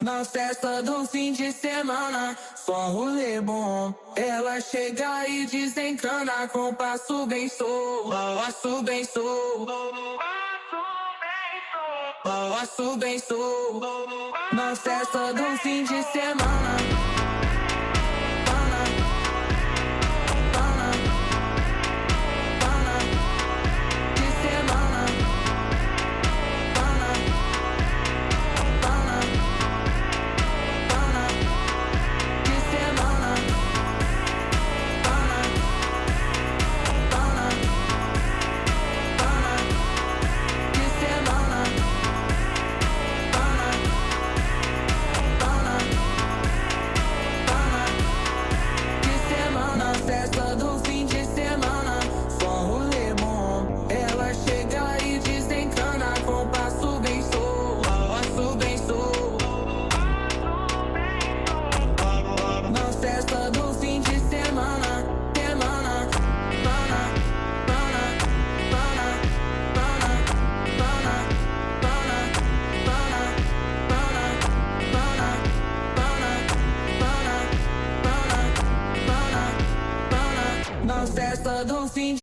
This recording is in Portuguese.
Na festa do fim de semana, só rolê bom. Ela chega e desencana com passo bem solto, passo bem solto, passo bem solto. Na festa do fim de semana, de semana, de semana, de semana, de semana. Na festa do fim de semana, só rolê bom. Ela chega e desencana com passo bem solto, passo bem solto. Na festa do fim de semana, semana, pana, pana, pana, pana, pana, pana, pana, pana, pana, pana, pana, pana, pana, pana. Na festa do fim